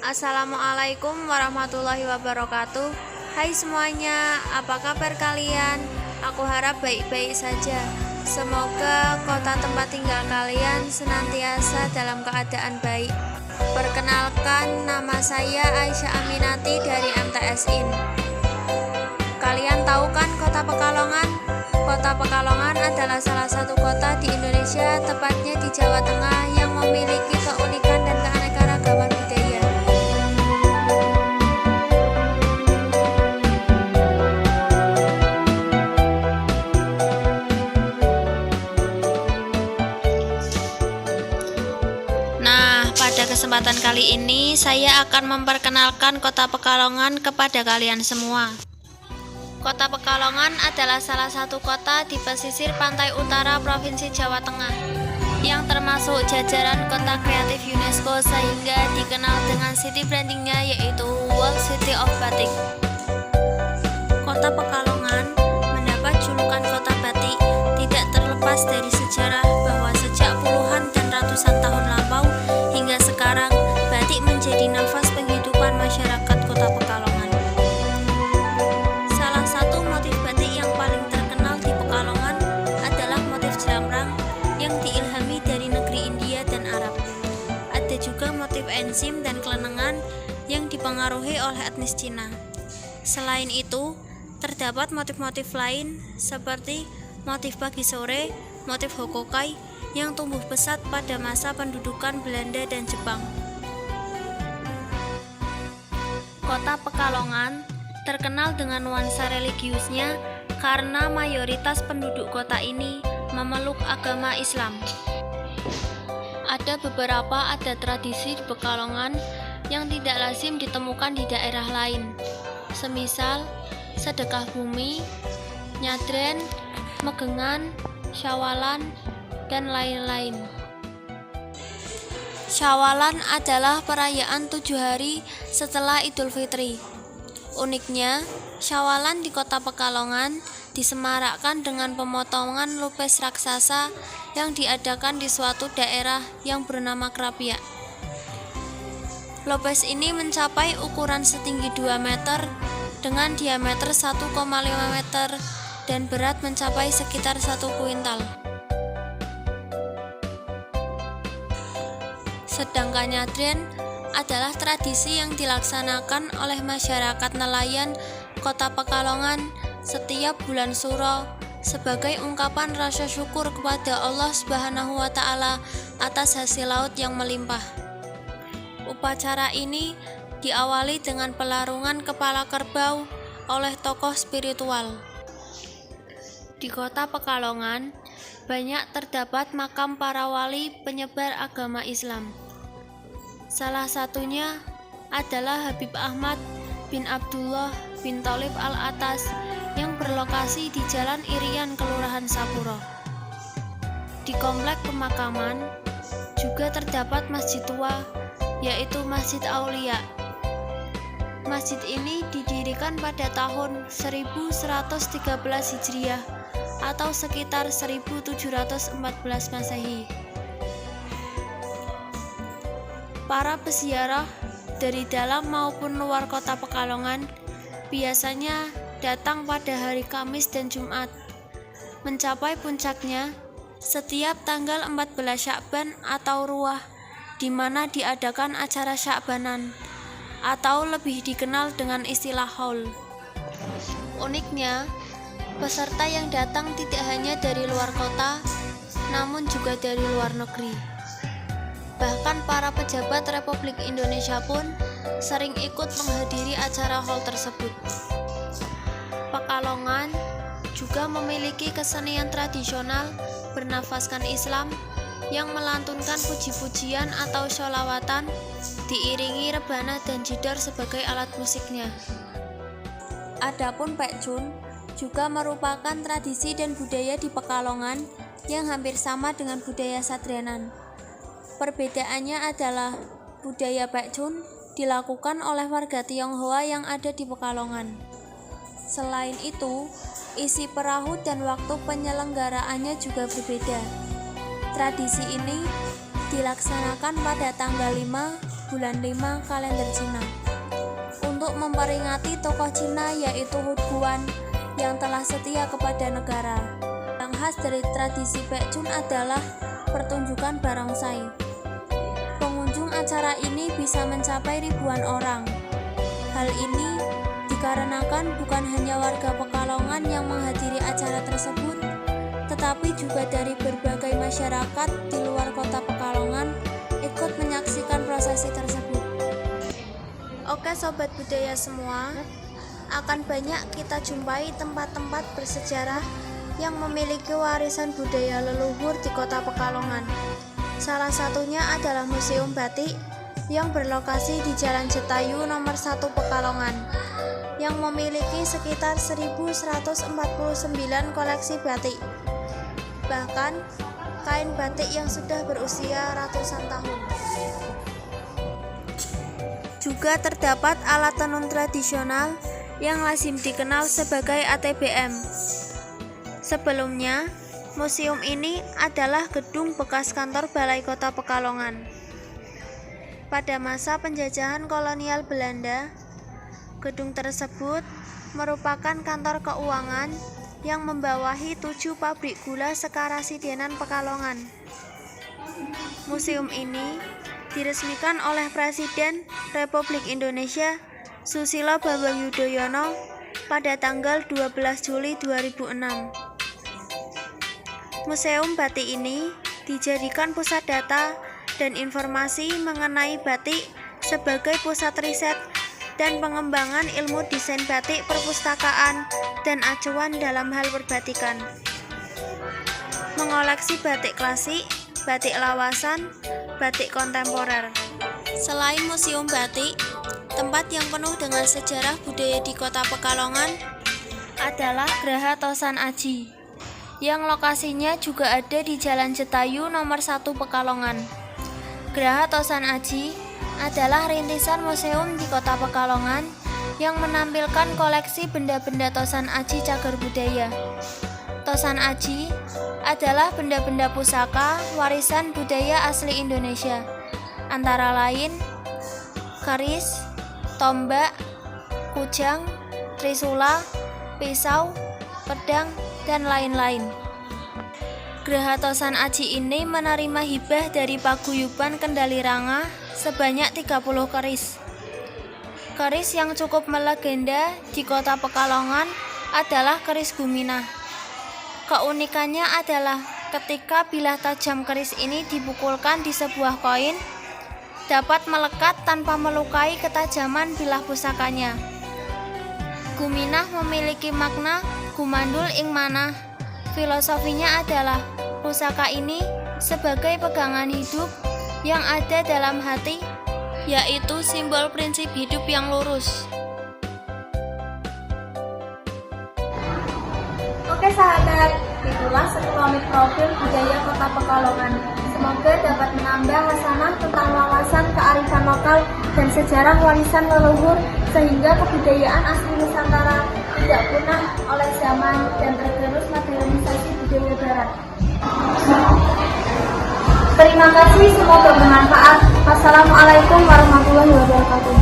Assalamualaikum warahmatullahi wabarakatuh. Hai semuanya, apa kabar kalian? Aku harap baik-baik saja. Semoga kota tempat tinggal kalian senantiasa dalam keadaan baik. Perkenalkan, nama saya Aisyah Aminati dari MTS IN. Kalian tahu kan kota Pekalongan? Kota Pekalongan adalah salah satu kota di Indonesia, tepatnya di Jawa Tengah, yang memiliki keunikan dan keanekaragaman budaya. Nah, pada kesempatan kali ini saya akan memperkenalkan kota Pekalongan kepada kalian semua. Kota Pekalongan adalah salah satu kota di pesisir pantai utara Provinsi Jawa Tengah yang termasuk jajaran kota kreatif UNESCO, sehingga dikenal dengan city brandingnya yaitu World City of Batik. Kota Pekalongan mendapat julukan kota batik tidak terlepas dari sejarah bahwa sejak puluhan dan ratusan tahun lampau hingga sekarang, batik menjadi nafas penghidupan masyarakat kota Pekalongan. Salah satu motif batik yang paling terkenal di Pekalongan adalah motif jelamrang yang diilhami dari negeri India dan Arab. Ada juga motif enzim dan kelenengan yang dipengaruhi oleh etnis Cina. Selain itu, terdapat motif-motif lain seperti motif pagi sore, motif hokokai yang tumbuh pesat pada masa pendudukan Belanda dan Jepang. Kota Pekalongan terkenal dengan nuansa religiusnya karena mayoritas penduduk kota ini memeluk agama Islam. Ada beberapa adat tradisi di Pekalongan yang tidak lazim ditemukan di daerah lain, semisal sedekah bumi, nyadren, megengan, syawalan, dan lain-lain. Syawalan adalah perayaan 7 hari setelah Idul Fitri. Uniknya, syawalan di kota Pekalongan disemarakkan dengan pemotongan lupis raksasa yang diadakan di suatu daerah yang bernama Krapyak. Lupis ini mencapai ukuran setinggi 2 meter dengan diameter 1,5 meter dan berat mencapai sekitar 1 kuintal. Sedangkan nyadren adalah tradisi yang dilaksanakan oleh masyarakat nelayan kota Pekalongan setiap bulan Suro sebagai ungkapan rasa syukur kepada Allah Subhanahu wa Ta'ala atas hasil laut yang melimpah. Upacara ini diawali dengan pelarungan kepala kerbau oleh tokoh spiritual. Di kota Pekalongan banyak terdapat makam para wali penyebar agama Islam. Salah satunya adalah Habib Ahmad bin Abdullah bin Tholib Al-Atas yang berlokasi di Jalan Irian, Kelurahan Sapuro. Di komplek pemakaman juga terdapat masjid tua, yaitu Masjid Aulia. Masjid ini didirikan pada tahun 1113 Hijriah atau sekitar 1714 Masehi. Para peziarah dari dalam maupun luar kota Pekalongan biasanya datang pada hari Kamis dan Jumat. Mencapai puncaknya setiap tanggal 14 Syakban atau Ruah, di mana diadakan acara Syakbanan atau lebih dikenal dengan istilah haul. Uniknya, peserta yang datang tidak hanya dari luar kota, namun juga dari luar negeri. Bahkan para pejabat Republik Indonesia pun sering ikut menghadiri acara haul tersebut. Pekalongan juga memiliki kesenian tradisional bernafaskan Islam yang melantunkan puji-pujian atau sholawatan diiringi rebana dan jidor sebagai alat musiknya. Adapun pekcun juga merupakan tradisi dan budaya di Pekalongan yang hampir sama dengan budaya Sadrenan. Perbedaannya adalah budaya pekcun dilakukan oleh warga Tionghoa yang ada di Pekalongan. Selain itu, isi perahu dan waktu penyelenggaraannya juga berbeda. Tradisi ini dilaksanakan pada tanggal 5, bulan 5 kalender Cina untuk memperingati tokoh Cina yaitu Hut Guan yang telah setia kepada negara. Yang khas dari tradisi Baekjun adalah pertunjukan barongsai. Pengunjung acara ini bisa mencapai ribuan orang. Hal ini dikarenakan bukan hanya warga Pekalongan yang menghadiri acara tersebut, tetapi juga dari berbagai masyarakat di luar kota Pekalongan ikut menyaksikan prosesi tersebut. Oke sobat budaya semua, akan banyak kita jumpai tempat-tempat bersejarah yang memiliki warisan budaya leluhur di kota Pekalongan. Salah satunya adalah Museum Batik yang berlokasi di Jalan Jetayu nomor 1 Pekalongan, yang memiliki sekitar 1149 koleksi batik. Bahkan kain batik yang sudah berusia ratusan tahun. Juga terdapat alat tenun tradisional yang lazim dikenal sebagai ATBM. Sebelumnya, museum ini adalah gedung bekas kantor Balai Kota Pekalongan. Pada masa penjajahan kolonial Belanda, gedung tersebut merupakan kantor keuangan yang membawahi 7 pabrik gula sekarasidenan Pekalongan. Museum ini diresmikan oleh Presiden Republik Indonesia Susilo Bambang Yudhoyono pada tanggal 12 Juli 2006. Museum Batik ini dijadikan pusat data dan informasi mengenai batik sebagai pusat riset dan pengembangan ilmu desain batik perpustakaan dan acuan dalam hal perbatikan. Mengoleksi batik klasik, batik lawasan, batik kontemporer. Selain Museum Batik, tempat yang penuh dengan sejarah budaya di kota Pekalongan adalah Graha Tosan Aji, yang lokasinya juga ada di Jalan Jetayu nomor 1 Pekalongan. Graha Tosan Aji adalah rintisan museum di kota Pekalongan yang menampilkan koleksi benda-benda Tosan Aji cagar budaya. Tosan Aji adalah benda-benda pusaka warisan budaya asli Indonesia, antara lain keris, tombak, kujang, trisula, pisau, pedang, dan lain-lain. Graha Tosan Aji ini menerima hibah dari Paguyuban Kendali Ranga sebanyak 30 keris. Keris yang cukup melegenda di kota Pekalongan adalah keris Guminah. Keunikannya adalah ketika bilah tajam keris ini dipukulkan di sebuah koin, dapat melekat tanpa melukai ketajaman bilah pusakanya. Guminah memiliki makna gumandul ing manah. Filosofinya adalah pusaka ini sebagai pegangan hidup yang ada dalam hati, yaitu simbol prinsip hidup yang lurus. Oke sahabat, itulah sekelumit profil budaya kota Pekalongan. Semoga dapat menambah hasanah tentang wawasan kearifan lokal dan sejarah warisan leluhur, sehingga kebudayaan asli Nusantara tidak punah oleh zaman dan tergerus modernisasi budaya barat. Terima kasih, semoga bermanfaat. Wassalamualaikum warahmatullahi wabarakatuh.